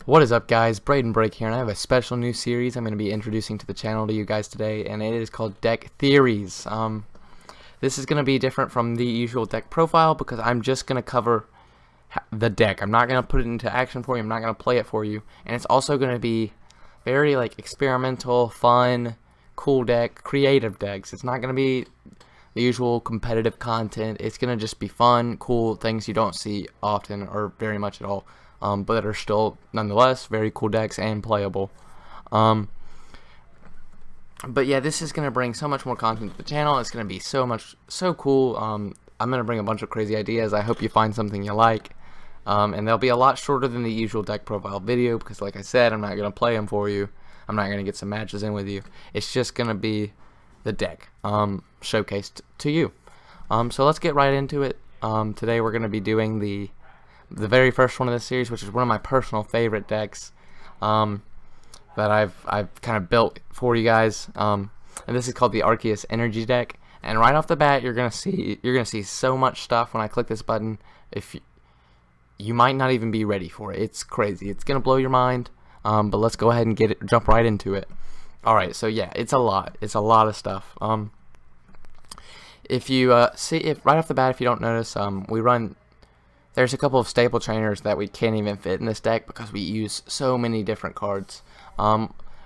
What is up, guys? Braden Break here, and I have a special new series I'm going to be introducing to the channel to you guys today, and it is called Deck Theories. This is going to be different from the usual deck profile because I'm just going to cover the deck. I'm not going to put it into action for you. I'm not going to play it for you, and it's also going to be very experimental, fun, cool deck, creative decks. It's not going to be the usual competitive content. It's going to just be fun, cool things you don't see often or very much at all. But that are still nonetheless very cool decks and playable. But yeah, this is gonna bring so much more content to the channel. It's gonna be so cool. I'm gonna bring a bunch of crazy ideas. I hope you find something you like. And they'll be a lot shorter than the usual deck profile video because, like I said, I'm not gonna play them for you. I'm not gonna get some matches in with you. It's just gonna be the deck showcased to you. So let's get right into it. Today we're gonna be doing the very first one of this series, which is one of my personal favorite decks that I've kind of built for you guys, and this is called the Arceus Energy deck. And right off the bat, you're gonna see so much stuff when I click this button. If you might not even be ready for it. It's crazy. It's gonna blow your mind. But let's go ahead and jump right into it. All right. So yeah, it's a lot. It's a lot of stuff. If you right off the bat, if you don't notice, there's a couple of staple trainers that we can't even fit in this deck because we use so many different cards.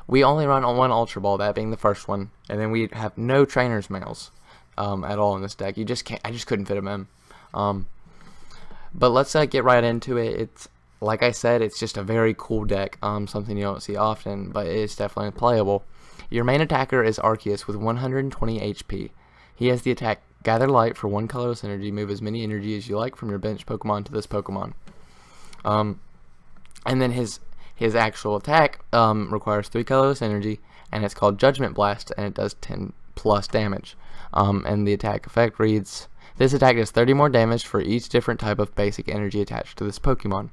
We only run on one Ultra Ball, that being the first one, and then we have no trainers males at all in this deck. You just can't. I just couldn't fit them in. But let's get right into it. It's like I said, it's just a very cool deck. Something you don't see often, but it's definitely playable. Your main attacker is Arceus with 120 HP. He has the attack Gather Light for 1 colorless energy. Move as many energy as you like from your bench Pokemon to this Pokemon. And then his actual attack requires 3 colorless energy, and it's called Judgment Blast, and it does 10 plus damage. And the attack effect reads, this attack does 30 more damage for each different type of basic energy attached to this Pokemon.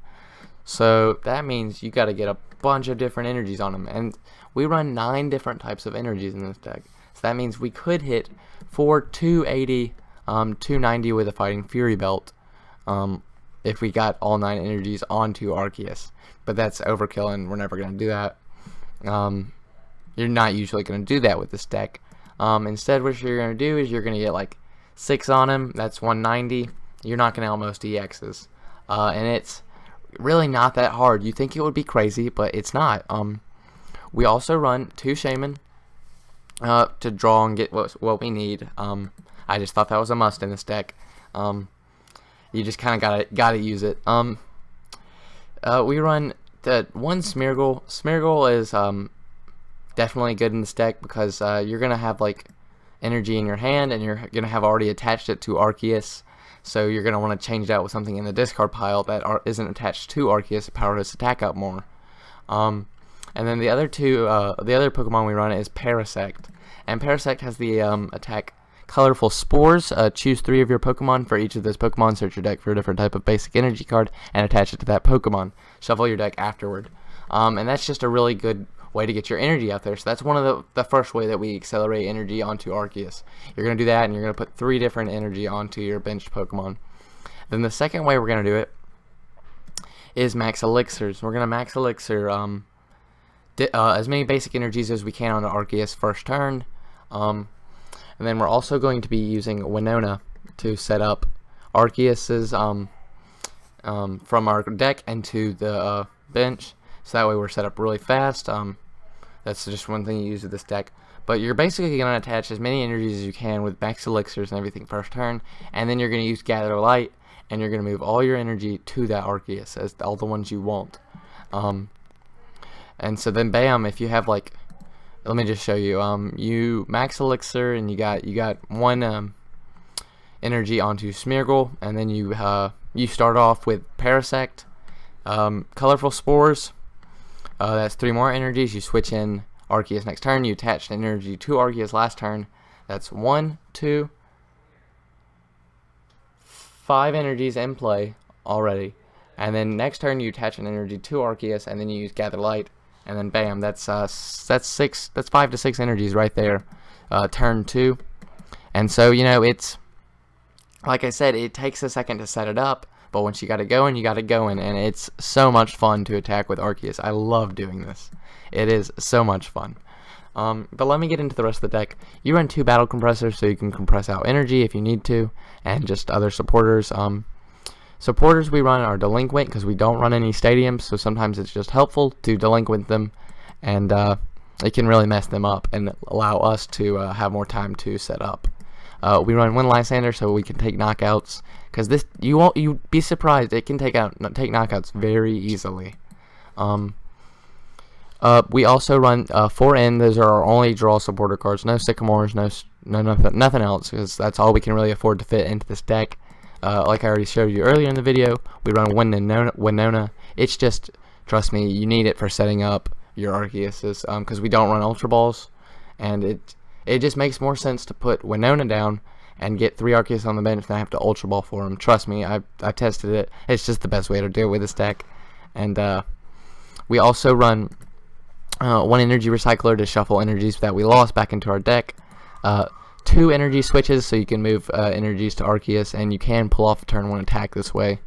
So that means you got to get a bunch of different energies on him, and we run 9 different types of energies in this deck. So that means we could hit for 280, 290 with a Fighting Fury belt if we got all 9 energies onto Arceus. But that's overkill, and we're never going to do that. You're not usually going to do that with this deck. Instead, what you're going to do is you're going to get 6 on him. That's 190. You're not going to almost EXs. And it's really not that hard. You think it would be crazy, but it's not. We also run 2 Shaymin to draw and get what we need. I just thought that was a must in this deck. You just kind of gotta use it. We run the 1 Smeargle. Smeargle is definitely good in this deck because you're gonna have energy in your hand, and you're gonna have already attached it to Arceus. So you're gonna want to change it out with something in the discard pile that isn't attached to Arceus to power his attack up more. And then the other Pokemon we run is Parasect. And Parasect has the attack Colorful Spores. Choose 3 of your Pokemon. For each of those Pokemon, search your deck for a different type of basic energy card and attach it to that Pokemon. Shuffle your deck afterward. And that's just a really good way to get your energy out there. So that's one of the first way that we accelerate energy onto Arceus. You're going to do that, and you're going to put 3 different energy onto your benched Pokemon. Then the second way we're going to do it is Max Elixirs. We're going to Max Elixir as many basic energies as we can on the Arceus first turn, and then we're also going to be using Winona to set up Arceus's from our deck into the bench, so that way we're set up really fast. That's just one thing you use with this deck. But you're basically going to attach as many energies as you can with Max Elixirs and everything first turn, and then you're going to use Gather Light, and you're going to move all your energy to that Arceus as all the ones you want. And so then, bam! If you have let me just show you. You Max Elixir, and you got 1 energy onto Smeargle, and then you start off with Parasect, Colorful Spores. That's 3 more energies. You switch in Arceus next turn. You attach an energy to Arceus last turn. That's 1, 2, 5 energies in play already. And then next turn you attach an energy to Arceus, and then you use Gather Light. And then bam, that's 5 to 6 energies right there, turn 2. And so, it's like I said, it takes a second to set it up, but once you got it going, you got it going, and it's so much fun to attack with Arceus. I love doing this. It is so much fun. But let me get into the rest of the deck. You run 2 battle compressors, so you can compress out energy if you need to, and just other supporters. Supporters we run are delinquent because we don't run any stadiums, so sometimes it's just helpful to delinquent them, and it can really mess them up and allow us to have more time to set up. We run 1 Lysandre so we can take knockouts, because this you'd be surprised, it can take knockouts very easily. We also run 4 N. Those are our only draw supporter cards. No Sycamores, nothing else, because that's all we can really afford to fit into this deck. Like I already showed you earlier in the video, we run Winona. It's just, trust me, you need it for setting up your Arceuses, because we don't run Ultra Balls, and it just makes more sense to put Winona down and get 3 Arceus on the bench than have to Ultra Ball for them. Trust me, I've tested it. It's just the best way to do it with this deck. And we also run 1 Energy Recycler to shuffle energies that we lost back into our deck. 2 energy switches so you can move energies to Arceus, and you can pull off a turn 1 attack this way.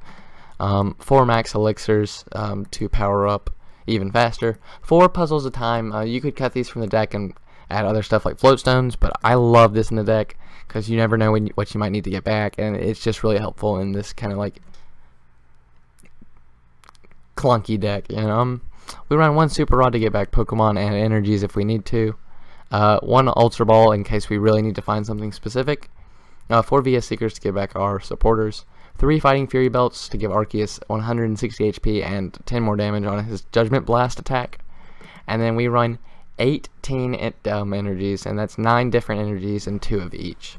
4 Max Elixirs to power up even faster. 4 Puzzles of Time. You could cut these from the deck and add other stuff like floatstones, but I love this in the deck because you never know what you might need to get back, and it's just really helpful in this kind of like clunky deck. We run 1 Super Rod to get back Pokemon and energies if we need to. 1 Ultra Ball in case we really need to find something specific. 4 VS Seekers to get back our supporters. 3 Fighting Fury Belts to give Arceus 160 HP and 10 more damage on his Judgment Blast attack. And then we run 18 energies, and that's 9 different energies and 2 of each.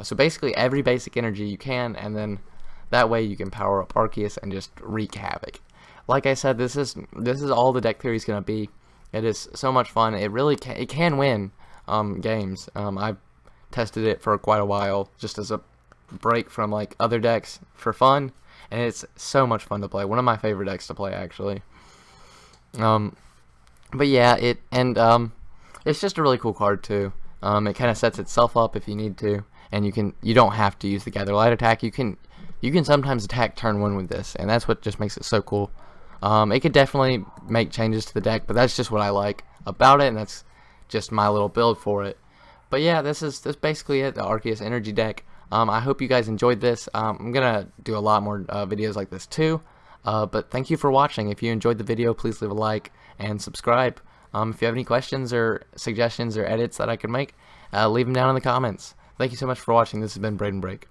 So basically every basic energy you can, and then that way you can power up Arceus and just wreak havoc. Like I said, this is all the deck theory is going to be. It is so much fun. It really can win games. I've tested it for quite a while just as a break from like other decks for fun, and it's so much fun to play. One of my favorite decks to play, actually. But yeah, it's just a really cool card too. It kind of sets itself up if you need to, and you don't have to use the Gather Light attack. You can sometimes attack turn 1 with this, and that's what just makes it so cool. It could definitely make changes to the deck, but that's just what I like about it, and that's just my little build for it. But yeah, that's basically it, the Arceus Energy deck. I hope you guys enjoyed this. I'm gonna do a lot more videos like this too. But thank you for watching. If you enjoyed the video, please leave a like and subscribe. If you have any questions or suggestions or edits that I could make, leave them down in the comments. Thank you so much for watching. This has been Braden Break.